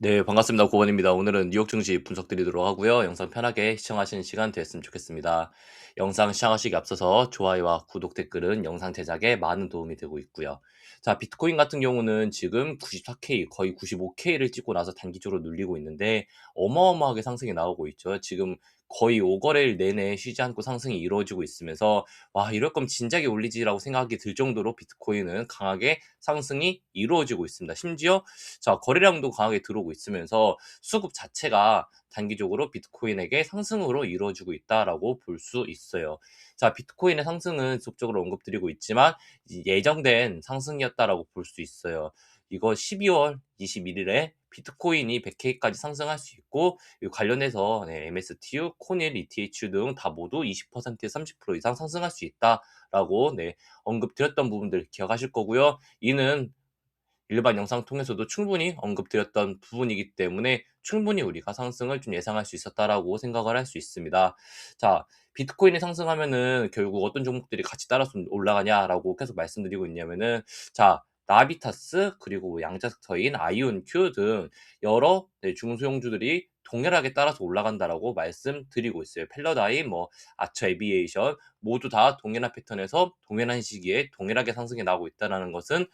네, 반갑습니다. 고건입니다. 오늘은 뉴욕 증시 분석 드리도록 하고요. 영상 편하게 시청하시는 시간 됐으면 좋겠습니다. 영상 시청하시기 앞서서 좋아요와 구독, 댓글은 영상 제작에 많은 도움이 되고 있고요. 자, 비트코인 같은 경우는 지금 94K, 거의 95K를 찍고 나서 단기적으로 눌리고 있는데 어마어마하게 상승이 나오고 있죠. 지금 거의 5거래일 내내 쉬지 않고 상승이 이루어지고 있으면서 와, 이럴 거면 진작에 올리지라고 생각이 들 정도로 비트코인은 강하게 상승이 이루어지고 있습니다. 심지어 자, 거래량도 강하게 들어오고 있으면서 수급 자체가 단기적으로 비트코인에게 상승으로 이루어지고 있다라고 볼 수 있어요. 자, 비트코인의 상승은 지속적으로 언급드리고 있지만 예정된 상승이었다라고 볼 수 있어요. 이거 12월 21일에 비트코인이 100K까지 상승할 수 있고 이 관련해서 MSTU, 코닐, ETH 등 다 모두 20%에서 30% 이상 상승할 수 있다라고 언급드렸던 부분들 기억하실 거고요. 이는 일반 영상 통해서도 충분히 언급드렸던 부분이기 때문에 충분히 우리가 상승을 좀 예상할 수 있었다라고 생각을 할 수 있습니다. 자, 비트코인이 상승하면은 결국 어떤 종목들이 같이 따라서 올라가냐라고 계속 말씀드리고 있냐면은 자, 나비타스 그리고 뭐 양자 섹터인 아이온큐 등 여러 중소형주들이 동일하게 따라서 올라간다라고 말씀드리고 있어요. 펠러다임, 뭐 아처 에비에이션 모두 다 동일한 패턴에서 동일한 시기에 동일하게 상승이 나오고 있다는 것은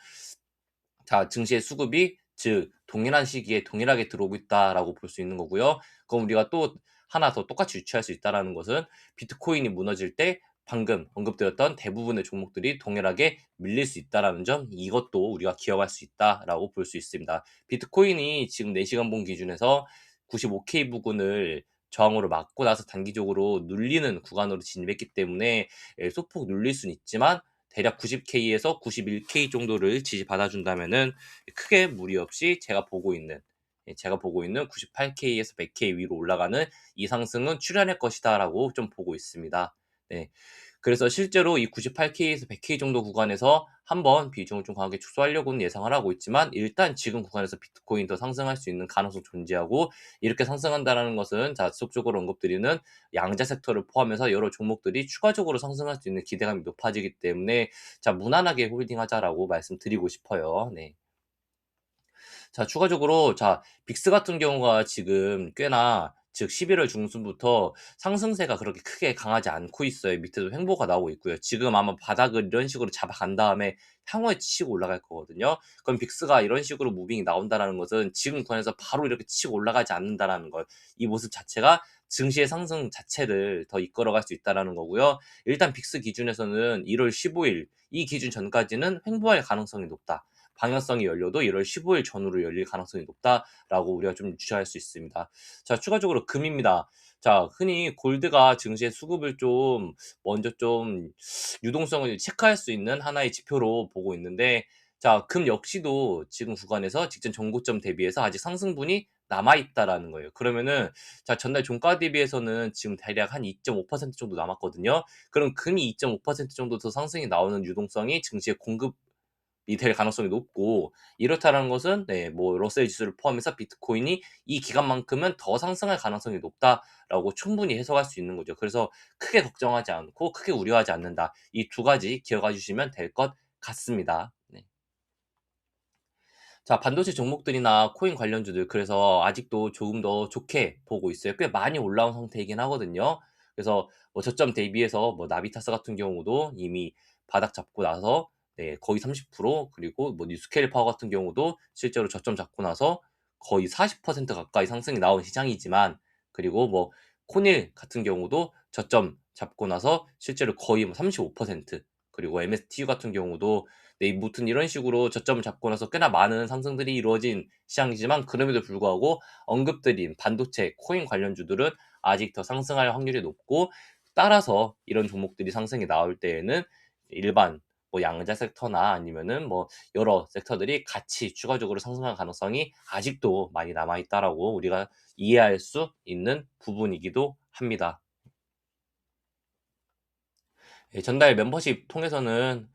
자, 증시의 수급이 즉 동일한 시기에 동일하게 들어오고 있다라고 볼 수 있는 거고요. 그럼 우리가 또 하나 더 똑같이 유추할 수 있다라는 것은 비트코인이 무너질 때 방금 언급드렸던 대부분의 종목들이 동일하게 밀릴 수 있다라는 점, 이것도 우리가 기억할 수 있다라고 볼 수 있습니다. 비트코인이 지금 4시간 본 기준에서 95K 부근을 저항으로 막고 나서 단기적으로 눌리는 구간으로 진입했기 때문에 소폭 눌릴 수는 있지만 대략 90K에서 91K 정도를 지지받아 준다면은 크게 무리 없이 제가 보고 있는 98K에서 100K 위로 올라가는 이 상승은 출현할 것이다라고 좀 보고 있습니다. 네. 그래서 실제로 이 98K에서 100K 정도 구간에서 한번 비중을 좀 강하게 축소하려고는 예상을 하고 있지만 일단 지금 구간에서 비트코인 더 상승할 수 있는 가능성 존재하고 이렇게 상승한다라는 것은 자, 지속적으로 언급드리는 양자 섹터를 포함해서 여러 종목들이 추가적으로 상승할 수 있는 기대감이 높아지기 때문에 자, 무난하게 홀딩하자라고 말씀드리고 싶어요. 네. 자, 추가적으로 자, 빅스 같은 경우가 지금 꽤나 즉 11월 중순부터 상승세가 그렇게 크게 강하지 않고 있어요. 밑에도 횡보가 나오고 있고요. 지금 아마 바닥을 이런 식으로 잡아간 다음에 향후에 치고 올라갈 거거든요. 그럼 빅스가 이런 식으로 무빙이 나온다라는 것은 지금 구간에서 바로 이렇게 치고 올라가지 않는다라는 것. 이 모습 자체가 증시의 상승 자체를 더 이끌어갈 수 있다라는 거고요. 일단 빅스 기준에서는 1월 15일 이 기준 전까지는 횡보할 가능성이 높다. 방향성이 열려도 1월 15일 전후로 열릴 가능성이 높다라고 우리가 좀 유추할 수 있습니다. 자, 추가적으로 금입니다. 자, 흔히 골드가 증시의 수급을 좀 먼저 좀 유동성을 체크할 수 있는 하나의 지표로 보고 있는데 자, 금 역시도 지금 구간에서 직전 전고점 대비해서 아직 상승분이 남아 있다라는 거예요. 그러면은 자, 전날 종가 대비해서는 지금 대략 한 2.5% 정도 남았거든요. 그럼 금이 2.5% 정도 더 상승이 나오는 유동성이 증시의 공급 이 될 가능성이 높고 이렇다는 것은 뭐 러셀 지수를 포함해서 비트코인이 이 기간만큼은 더 상승할 가능성이 높다라고 충분히 해석할 수 있는 거죠. 그래서 크게 걱정하지 않고 크게 우려하지 않는다. 이 두 가지 기억해 주시면 될 것 같습니다. 네. 자, 반도체 종목들이나 코인 관련주들 그래서 아직도 조금 더 좋게 보고 있어요. 꽤 많이 올라온 상태이긴 하거든요. 그래서 뭐 저점 대비해서 뭐 나비타스 같은 경우도 이미 바닥 잡고 나서 거의 30% 그리고 뭐 뉴스케일 파워 같은 경우도 실제로 저점 잡고 나서 거의 40% 가까이 상승이 나온 시장이지만 그리고 뭐 코닐 같은 경우도 저점 잡고 나서 실제로 거의 뭐 35% 그리고 MSTU 같은 경우도 무튼 이런 식으로 저점을 잡고 나서 꽤나 많은 상승들이 이루어진 시장이지만 그럼에도 불구하고 언급드린 반도체, 코인 관련주들은 아직 더 상승할 확률이 높고 따라서 이런 종목들이 상승이 나올 때에는 일반 뭐 양자 섹터나 아니면은 뭐 여러 섹터들이 같이 추가적으로 상승할 가능성이 아직도 많이 남아 있다라고 우리가 이해할 수 있는 부분이기도 합니다. 전달 멤버십 통해서는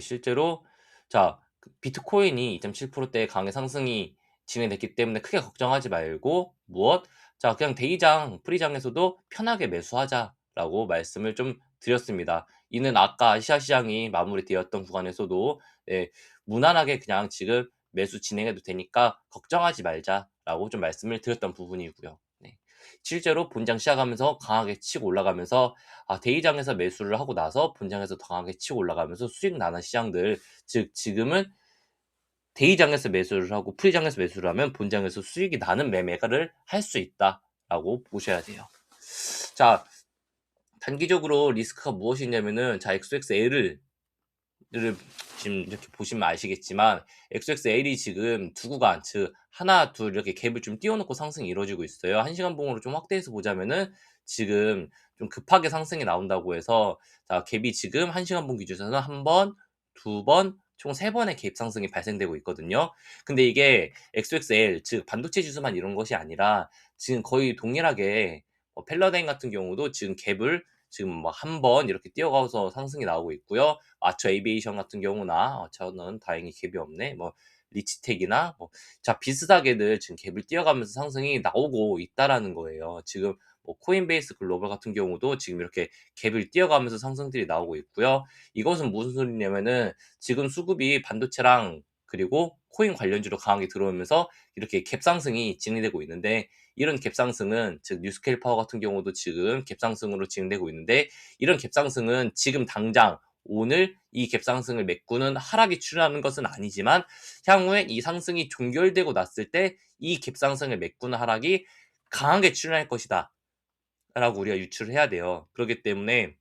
실제로 자, 그 비트코인이 2.7%대 강의 상승이 진행됐기 때문에 크게 걱정하지 말고 무엇? 자, 그냥 대기장 프리장에서도 편하게 매수하자라고 말씀을 좀 드렸습니다. 이는 아까 아시아 시장이 마무리되었던 구간에서도 무난하게 그냥 지금 매수 진행해도 되니까 걱정하지 말자. 있다라고 좀 말씀을 드렸던 부분이고요. 네. 실제로 본장 시작하면서 강하게 치고 올라가면서 대이장에서 매수를 하고 나서 본장에서 더 강하게 치고 올라가면서 수익 나는 시장들, 즉 지금은 대이장에서 매수를 하고 프리장에서 매수를 하면 본장에서 수익이 나는 매매를 할 수 있다라고 보셔야 돼요. 자, 단기적으로 리스크가 무엇이냐면은 XXL을 지금 이렇게 보시면 아시겠지만 XXL이 지금 두 구간, 즉 하나, 둘 이렇게 갭을 좀 띄워놓고 상승이 이루어지고 있어요. 1시간 봉으로 좀 확대해서 보자면은 지금 좀 급하게 상승이 나온다고 해서 갭이 지금 1시간 봉 기준에서는 한 번, 두 번, 총 세 번의 갭 상승이 발생되고 있거든요. 근데 이게 XXL, 즉 반도체 지수만 이런 것이 아니라 지금 거의 동일하게 펠러데인 같은 경우도 지금 갭을 지금 뭐 한 번 이렇게 뛰어가서 상승이 나오고 있고요. 아처 에이비에이션 같은 경우나 저는 다행히 갭이 없네. 뭐 리치텍이나 비슷하게들 지금 갭을 뛰어가면서 상승이 나오고 있다라는 거예요. 지금 뭐 코인베이스 글로벌 같은 경우도 지금 이렇게 갭을 뛰어가면서 상승들이 나오고 있고요. 이것은 무슨 소리냐면은 지금 수급이 반도체랑 그리고 코인 관련주로 강하게 들어오면서 이렇게 갭 상승이 진행되고 있는데, 이런 갭 상승은 즉 뉴스케일 파워 같은 경우도 지금 갭 상승으로 진행되고 있는데, 이런 갭 상승은 지금 당장 오늘 이 갭 상승을 메꾸는 하락이 출현하는 것은 아니지만 향후에 이 상승이 종결되고 났을 때 이 갭 상승을 메꾸는 하락이 강하게 출현할 것이다 라고 우리가 유추를 해야 돼요. 그렇기 때문에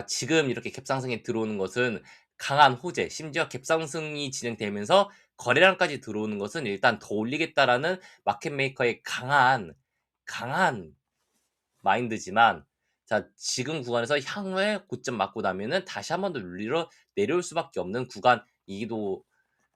지금 이렇게 갭 상승이 들어오는 것은 강한 호재, 심지어 갭 상승이 진행되면서 거래량까지 들어오는 것은 일단 더 올리겠다라는 마켓 메이커의 강한 마인드지만, 지금 구간에서 향후에 고점 맞고 나면은 다시 한 번 더 눌리러 내려올 수밖에 없는 구간이기도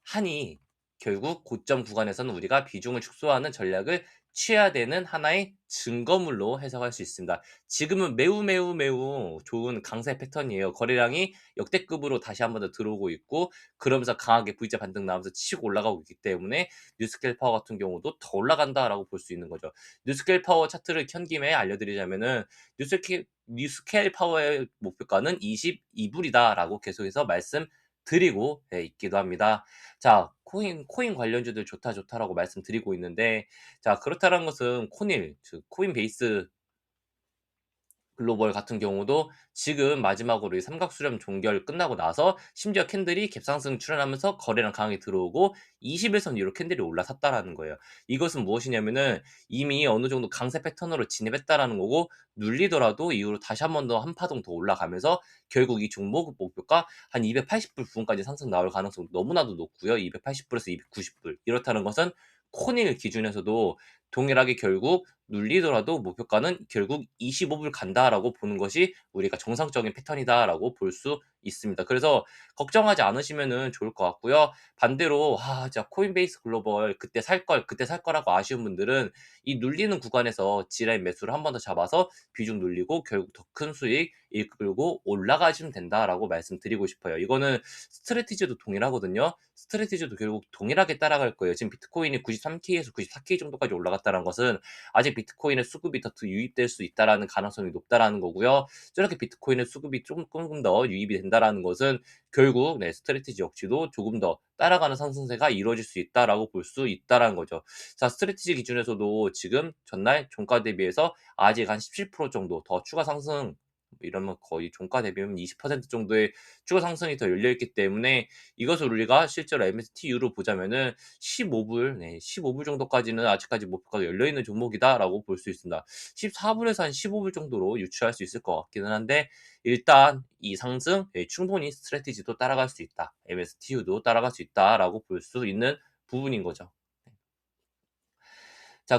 하니, 결국 고점 구간에서는 우리가 비중을 축소하는 전략을 취해야 되는 하나의 증거물로 해석할 수 있습니다. 지금은 매우 좋은 강세 패턴이에요. 거래량이 역대급으로 다시 한 번 더 들어오고 있고, 그러면서 강하게 V자 반등 나오면서 치고 올라가고 있기 때문에 뉴스케일 파워 같은 경우도 더 올라간다라고 볼 수 있는 거죠. 뉴스케일 파워 차트를 켠 김에 알려드리자면은 뉴스케일 파워의 목표가는 22불이다라고 계속해서 말씀드리고 있기도 합니다. 코인 관련주들 좋다라고 말씀드리고 있는데, 그렇다는 것은 코닐, 즉 코인베이스 글로벌 같은 경우도 지금 마지막으로 이 삼각수렴 종결 끝나고 나서 심지어 캔들이 갭상승 출현하면서 거래량 강하게 들어오고 21선 위로 캔들이 올라섰다라는 거예요. 이것은 무엇이냐면은 이미 어느 정도 강세 패턴으로 진입했다라는 거고, 눌리더라도 이후로 다시 한 번 더 한 파동 더 올라가면서 결국 이 종목 목표가 한 280불 부근까지 상승 나올 가능성이 너무나도 높고요. 280불에서 290불. 이렇다는 것은 코닐 기준에서도 동일하게 결국 눌리더라도 목표가는 결국 25불 간다라고 보는 것이 우리가 정상적인 패턴이다라고 볼 수 있습니다. 그래서 걱정하지 않으시면은 좋을 것 같고요. 반대로 진짜 코인베이스 글로벌 그때 살 거라고 아쉬운 분들은 이 눌리는 구간에서 지라인 매수를 한 번 더 잡아서 비중 눌리고 결국 더 큰 수익 이끌고 올라가시면 된다라고 말씀드리고 싶어요. 이거는 스트래티지도 동일하거든요. 스트래티지도 결국 동일하게 따라갈 거예요. 지금 비트코인이 93K에서 94K 정도까지 올라갔다는 것은 아직 비트코인의 수급이 더 유입될 수 있다라는 가능성이 높다라는 거고요. 저렇게 비트코인의 수급이 조금 더 유입이 된다라는 것은 결국 스트래티지 역시도 조금 더 따라가는 상승세가 이루어질 수 있다라고 볼 수 있다라는 거죠. 스트래티지 기준에서도 지금 전날 종가 대비해서 아직 한 17% 정도 더 추가 상승, 이러면 거의 종가 대비하면 20% 정도의 추가 상승이 더 열려 있기 때문에, 이것을 우리가 실제로 MSTU로 보자면은 15불, 15불 정도까지는 아직까지 목표가 열려 있는 종목이다라고 볼 수 있습니다. 14불에서 한 15불 정도로 유추할 수 있을 것 같기는 한데, 일단 이 상승 충분히 스트래티지도 따라갈 수 있다. MSTU도 따라갈 수 있다라고 볼 수 있는 부분인 거죠.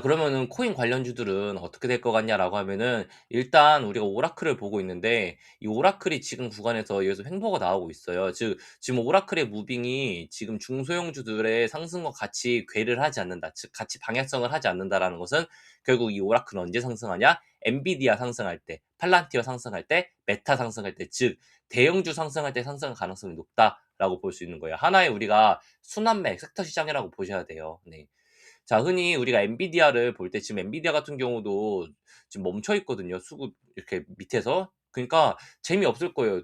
그러면은 코인 관련주들은 어떻게 될 것 같냐라고 하면은, 일단 우리가 오라클을 보고 있는데 이 오라클이 지금 구간에서 여기서 횡보가 나오고 있어요. 즉 지금 오라클의 무빙이 지금 중소형주들의 상승과 같이 궤를 하지 않는다. 즉 같이 방향성을 하지 않는다라는 것은 결국 이 오라클은 언제 상승하냐? 엔비디아 상승할 때, 팔란티어 상승할 때, 메타 상승할 때, 즉 대형주 상승할 때 상승 가능성이 높다라고 볼 수 있는 거예요. 하나의 우리가 순환매 섹터 시장이라고 보셔야 돼요. 네. 흔히 우리가 엔비디아를 볼 때 지금 엔비디아 같은 경우도 지금 멈춰 있거든요. 수급 이렇게 밑에서. 그러니까 재미없을 거예요.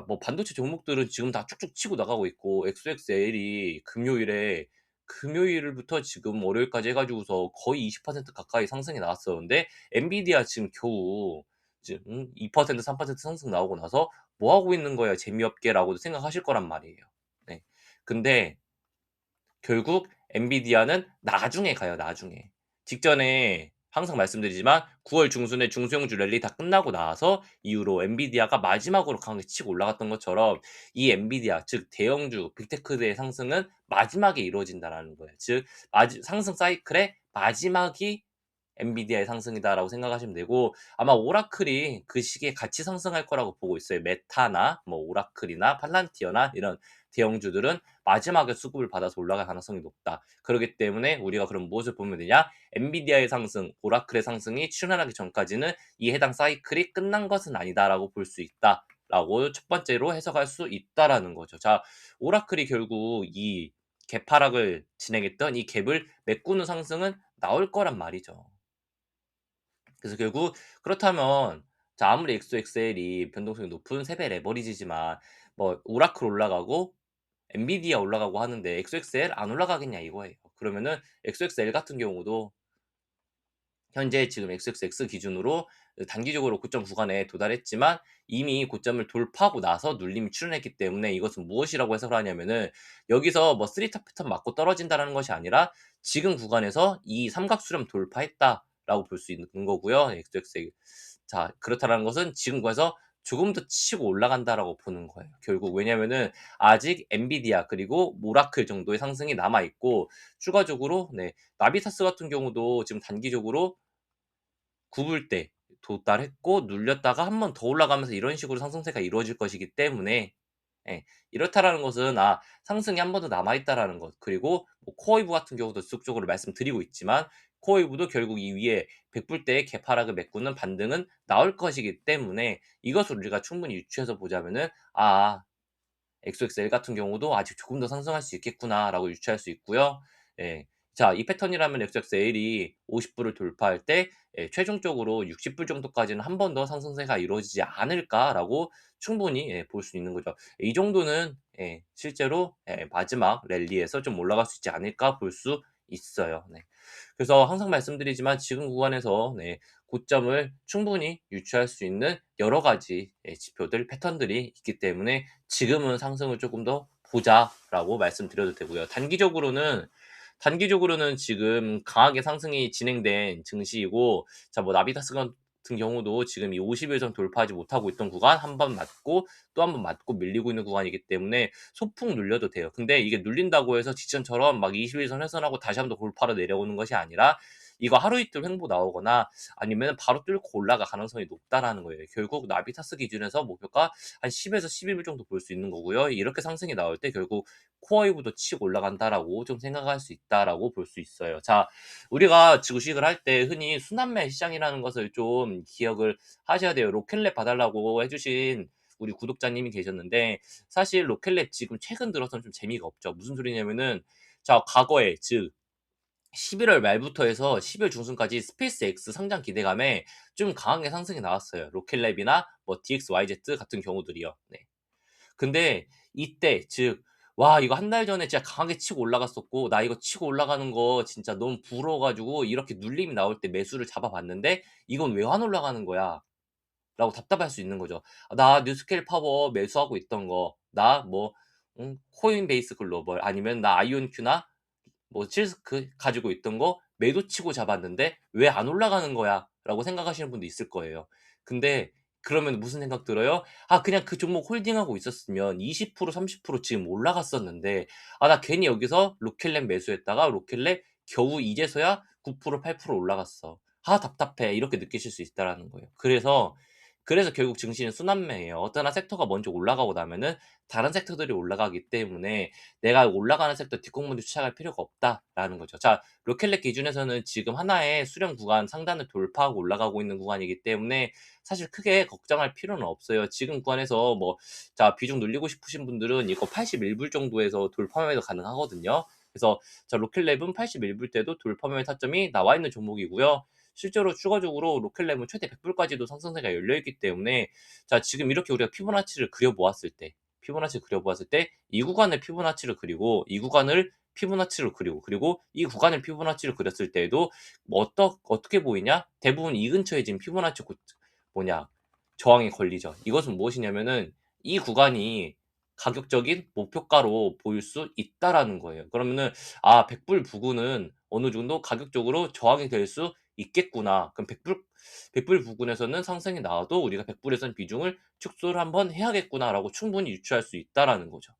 뭐 반도체 종목들은 지금 다 쭉쭉 치고 나가고 있고 XXL이 금요일에 금요일부터 지금 월요일까지 해 가지고서 거의 20% 가까이 상승이 나왔었는데 엔비디아 지금 겨우 지금 2% 3% 상승 나오고 나서 '뭐 하고 있는 거야 재미없게.'라고도 생각하실 거란 말이에요. 네. 근데 결국 엔비디아는 나중에 가요, 나중에. 직전에 항상 말씀드리지만 9월 중순에 중소형주 랠리 다 끝나고 나서 이후로 엔비디아가 마지막으로 강하게 치고 올라갔던 것처럼 이 엔비디아 즉 대형주 빅테크들의 상승은 마지막에 이루어진다라는 거예요. 즉 상승 사이클의 마지막이 엔비디아의 상승이다라고 생각하시면 되고 아마 오라클이 그 시기에 같이 상승할 거라고 보고 있어요. 메타나 뭐 오라클이나 팔란티어나 이런 대형주들은 마지막에 수급을 받아서 올라갈 가능성이 높다. 그렇기 때문에 우리가 그럼 무엇을 보면 되냐? 엔비디아의 상승, 오라클의 상승이 출현하기 전까지는 이 해당 사이클이 끝난 것은 아니다라고 볼 수 있다라고 첫 번째로 해석할 수 있다라는 거죠. 자, 오라클이 결국 이 갭하락을 진행했던 이 갭을 메꾸는 상승은 나올 거란 말이죠. 그래서 결국 그렇다면 자 아무리 엑소엑셀이 변동성이 높은 세배 레버리지지만 뭐 오라클 올라가고 엔비디아 올라가고 하는데 엑소엑셀 안 올라가겠냐 이거예요. 그러면은 엑소엑셀 같은 경우도 현재 지금 XXX 기준으로 단기적으로 고점 구간에 도달했지만 이미 고점을 돌파하고 나서 눌림이 출현했기 때문에 이것은 무엇이라고 해석을 하냐면은 여기서 뭐 쓰리탑 패턴 맞고 떨어진다라는 것이 아니라 지금 구간에서 이 삼각수렴 돌파했다라고 볼 수 있는 거고요. XXX. 자, 그렇다라는 것은 지금 구간에서 조금 더 치고 올라간다라고 보는 거예요. 결국 왜냐면은 아직 엔비디아 그리고 오라클 정도의 상승이 남아 있고 추가적으로 나비타스 같은 경우도 지금 단기적으로 굽을 때 도달했고 눌렸다가 한 번 더 올라가면서 이런 식으로 상승세가 이루어질 것이기 때문에 예 이렇다라는 것은 상승이 한 번 더 남아 있다라는 것. 그리고 뭐 코어웨이브 같은 경우도 지속적으로 말씀드리고 있지만 코어웨이브도 결국 이 위에 100불대의 개파락을 메꾸는 반등은 나올 것이기 때문에 이것을 우리가 충분히 유추해서 보자면은 XXL 같은 경우도 '아직 조금 더 상승할 수 있겠구나.'라고 유추할 수 있고요. 예. 자, 이 패턴이라면 XXL이 50 불을 돌파할 때 최종적으로 60불 정도까지는 한 번 더 상승세가 이루어지지 않을까라고 충분히 볼 수 있는 거죠. 이 정도는 실제로 마지막 랠리에서 좀 올라갈 수 있지 않을까 볼 수 있어요. 네. 그래서 항상 말씀드리지만 지금 구간에서 고점을 충분히 유추할 수 있는 여러 가지 지표들, 패턴들이 있기 때문에 지금은 상승을 조금 더 보자라고 말씀드려도 되고요. 단기적으로는 지금 강하게 상승이 진행된 증시이고 자 뭐 나비다스 같은 경우도 지금 이 50일 선 돌파하지 못하고 있던 구간 한 번 맞고 또 한 번 맞고 밀리고 있는 구간이기 때문에 소폭 눌려도 돼요. 근데 이게 눌린다고 해서 직전처럼 막 20일 선 훼손하고 다시 한번 돌파로 내려오는 것이 아니라 이거 하루 이틀 횡보 나오거나 아니면 바로 뚫고 올라갈 가능성이 높다라는 거예요. 결국 나비타스 기준에서 목표가 한 10에서 11불 정도 볼 수 있는 거고요. 이렇게 상승이 나올 때 결국 코어웨이브도 치고 올라간다라고 좀 생각할 수 있다라고 볼 수 있어요. 자, 우리가 주식을 할 때 흔히 순환매 시장이라는 것을 좀 기억을 하셔야 돼요. 로켓랩 봐달라고 해주신 우리 구독자님이 계셨는데 사실 로켓랩 지금 최근 들어서는 좀 재미가 없죠. 무슨 소리냐면은 자 과거에 즉 11월 말부터 해서 12월 중순까지 스페이스X 상장 기대감에 좀 강하게 상승이 나왔어요. 로켓랩이나 뭐 DXYZ 같은 경우들이요. 네. 근데 이때 즉 와 이거 한 달 전에 진짜 강하게 치고 올라갔었고 나 이거 치고 올라가는 거 진짜 너무 부러워 가지고 이렇게 눌림이 나올 때 매수를 잡아 봤는데 '이건 왜 안 올라가는 거야?' 라고 답답할 수 있는 거죠. 나 뉴스케일 파워 매수하고 있던 거 나 뭐 코인베이스 글로벌 아니면 나 아이온큐나 뭐 실스크 가지고 있던 거 매도 치고 잡았는데 '왜 안 올라가는 거야?'라고 생각하시는 분도 있을 거예요. 근데 그러면 무슨 생각 들어요? '아 그냥 그 종목 홀딩하고 있었으면 20% 30% 지금 올라갔었는데 나 괜히 여기서 로켓랩 매수했다가 로켓랩 겨우 이제서야 9% 8% 올라갔어. 답답해.' 이렇게 느끼실 수 있다라는 거예요. 그래서 결국 증시는 순환매예요. 어떤 섹터가 먼저 올라가고 나면은 다른 섹터들이 올라가기 때문에 '내가 올라가는 섹터 뒷공문도 추락할 필요가 없다.'라는 거죠. 자, 로켓랩 기준에서는 지금 하나의 수렴 구간 상단을 돌파하고 올라가고 있는 구간이기 때문에 사실 크게 걱정할 필요는 없어요. 지금 구간에서 뭐 자 비중 늘리고 싶으신 분들은 이거 81불 정도에서 돌파 매도 가능하거든요. 그래서 자 로켓랩은 81불 때도 돌파 매매 타점이 나와 있는 종목이고요. 실제로 추가적으로 로켓랩은 최대 100 불까지도 상승세가 열려 있기 때문에 자 지금 이렇게 우리가 피보나치를 그려 보았을 때 이 구간을 피보나치를 그리고 이 구간을 피보나치를 그리고 그리고 이 구간을 피보나치를 그렸을 때에도 뭐 어떻게 보이냐? 대부분 이 근처에 지금 피보나치 뭐냐 저항이 걸리죠. 이것은 무엇이냐면은 이 구간이 가격적인 목표가로 보일 수 있다라는 거예요. 그러면은 '아 백불 부근은 어느 정도 가격적으로 저항이 될 수 있겠구나.' 그럼 백불 부근에서는 상승이 나와도 우리가 '백불에선 비중을 축소를 한번 해야겠구나.'라고 충분히 유추할 수 있다라는 거죠.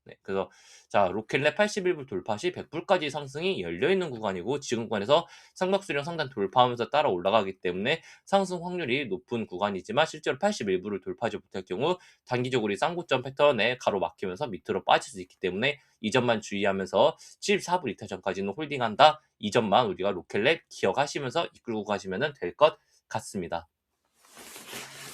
네. 그래서 자 로켓랩 81불 돌파 시 100불까지 상승이 열려 있는 구간이고 지금 구간에서 삼각수령 상단 돌파하면서 따라 올라가기 때문에 상승 확률이 높은 구간이지만 실제로 81불을 돌파하지 못할 경우 단기적으로 이 쌍고점 패턴에 가로막히면서 밑으로 빠질 수 있기 때문에 이 점만 주의하면서 74불 이탈 전까지는 홀딩한다. 이 점만 우리가 로켓랩 기억하시면서 이끌고 가시면 될 것 같습니다.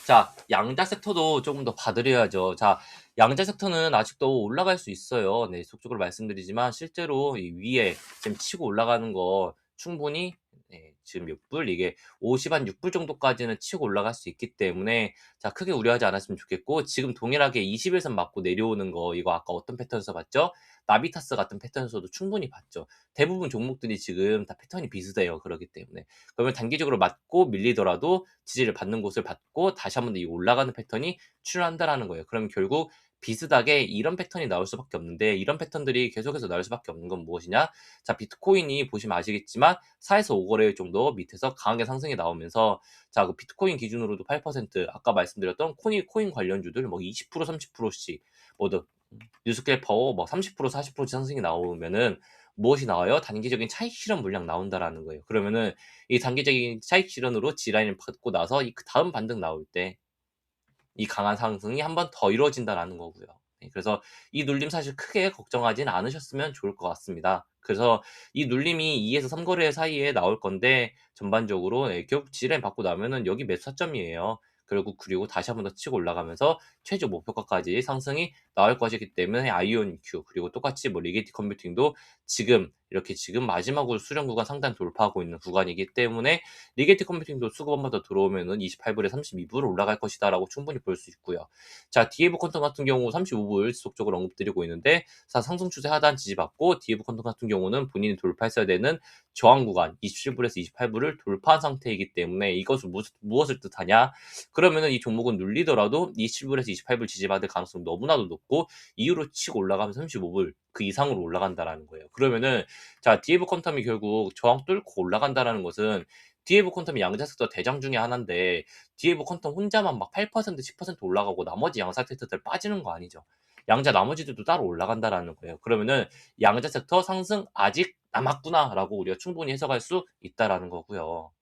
자, 양자 섹터도 조금 더 봐드려야죠. 자, 양자 섹터는 아직도 올라갈 수 있어요. 네, 속적으로 말씀드리지만 실제로 이 위에 지금 치고 올라가는 거 충분히 네, 지금 몇 불? 이게 50 한 6불 정도까지는 치고 올라갈 수 있기 때문에 자, 크게 우려하지 않았으면 좋겠고 지금 동일하게 21선 맞고 내려오는 거 이거 아까 어떤 패턴에서 봤죠? 나비타스 같은 패턴에서도 충분히 봤죠. 대부분 종목들이 지금 다 패턴이 비슷해요. 그렇기 때문에. 그러면 단기적으로 맞고 밀리더라도 지지를 받는 곳을 받고 다시 한번 더 이 올라가는 패턴이 출현한다라는 거예요. 그러면 결국 비슷하게 이런 패턴이 나올 수밖에 없는데 이런 패턴들이 계속해서 나올 수밖에 없는 건 무엇이냐? 자, 비트코인이 보시면 아시겠지만 4에서 5거래일 정도 밑에서 강하게 상승이 나오면서 자, 그 비트코인 기준으로도 8% 아까 말씀드렸던 코인 관련주들 뭐 20% 30%씩 뭐더 뉴스캘퍼 뭐 30% 40% 상승이 나오면은 무엇이 나와요? 단기적인 차익 실현 물량 나온다라는 거예요. 그러면은 이 단기적인 차익 실현으로 G라인을 받고 나서 이 그다음 반등 나올 때 이 강한 상승이 한 번 더 이루어진다라는 거고요. 네, 그래서 이 눌림 사실 크게 걱정하진 않으셨으면 좋을 것 같습니다. 그래서 이 눌림이 2에서 3거래 사이에 나올 건데 전반적으로 결국 G라인 받고 나면은 여기 매수 타점이에요. 그리고 다시 한 번 더 치고 올라가면서 최저 목표가까지 상승이 나올 것이기 때문에 아이오닉 그리고 똑같이 뭐 리게티 컴퓨팅도 지금 마지막으로 수렴 구간 상단 돌파하고 있는 구간이기 때문에 리게티 컴퓨팅도 수급 한 번 더 들어오면은 28불에 32불 올라갈 것이다라고 충분히 볼 수 있고요. 자, 디에브 퀀텀 같은 경우 35불 지속적으로 언급드리고 있는데 상승 추세 하단 지지받고 디에브 퀀텀 같은 경우는 본인이 돌파했어야 되는 저항 구간 27불에서 28불을 돌파한 상태이기 때문에 이것은 무엇을 뜻하냐? 그러면은 이 종목은 눌리더라도 27불에서 28불 지지받을 가능성이 너무나도 높고 이후로 치고 올라가면 35불 그 이상으로 올라간다라는 거예요. 그러면은 자, 디에브 퀀텀이 결국 저항 뚫고 올라간다라는 것은 디에브 퀀텀이 양자 섹터 대장 중에 하나인데 디에브 퀀텀 혼자만 막 8% 10% 올라가고 나머지 양사 섹터들 빠지는 거 아니죠. 양자 나머지들도 따로 올라간다라는 거예요. 그러면은 양자 섹터 상승 아직 남았구나라고 우리가 충분히 해석할 수 있다라는 거고요.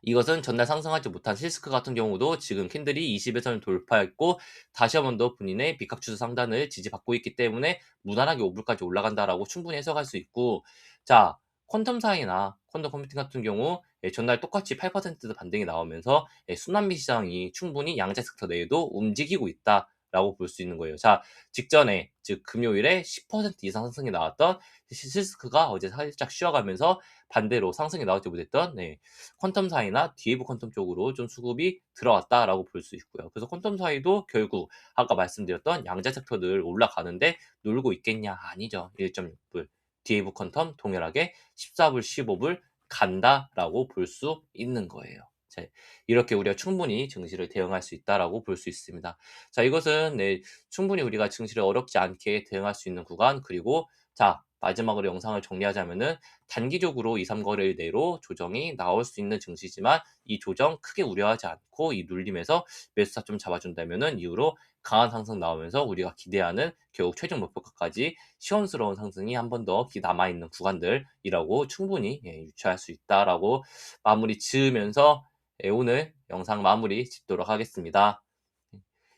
이것은 전날 상승하지 못한 실스크 같은 경우도 지금 캔들이 20에서는 돌파했고 다시 한 번 더 본인의 비각 추세 상단을 지지받고 있기 때문에 무난하게 5불까지 올라간다라고 충분히 해석할 수 있고 자 퀀텀사이나 퀀텀 컴퓨팅 같은 경우 전날 똑같이 8% 반등이 나오면서 순환미 시장이 충분히 양자 섹터 내에도 움직이고 있다라고 볼 수 있는 거예요. 자 직전에 즉 금요일에 10% 이상 상승이 나왔던 실스크가 어제 살짝 쉬어가면서 반대로 상승이 나오지 못했던 퀀텀 사이나 디에브 퀀텀 쪽으로 좀 수급이 들어왔다라고 볼 수 있고요. 그래서 퀀텀 사이도 결국 아까 말씀드렸던 양자 섹터들 올라가는데 놀고 있겠냐? 아니죠. 1.6불. 디에브 퀀텀 동일하게 14불, 15불 간다라고 볼 수 있는 거예요. 자, 이렇게 우리가 충분히 증시를 대응할 수 있다라고 볼 수 있습니다. 자, 이것은 충분히 우리가 증시를 어렵지 않게 대응할 수 있는 구간 그리고 자, 마지막으로 영상을 정리하자면은 단기적으로 2, 3거래일 내로 조정이 나올 수 있는 증시지만 이 조정 크게 우려하지 않고 이 눌림에서 매수사 좀 잡아준다면은 이후로 강한 상승 나오면서 우리가 기대하는 결국 최종 목표가까지 시원스러운 상승이 한 번 더 남아있는 구간들이라고 충분히 유추할 수 있다라고 마무리 지으면서 오늘 영상 마무리 짓도록 하겠습니다.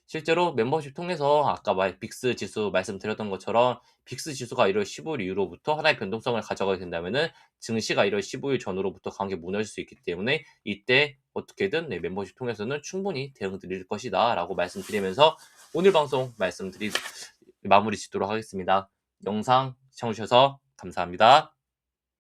실제로 멤버십 통해서 아까 빅스 지수 말씀드렸던 것처럼 빅스 지수가 1월 15일 이후로부터 하나의 변동성을 가져가게 된다면은 증시가 1월 15일 전후로부터 강하게 무너질 수 있기 때문에 이때 어떻게든 멤버십 통해서는 충분히 대응 드릴 것이다라고 말씀드리면서 오늘 방송 마무리 짓도록 하겠습니다. 영상 시청해 주셔서 감사합니다.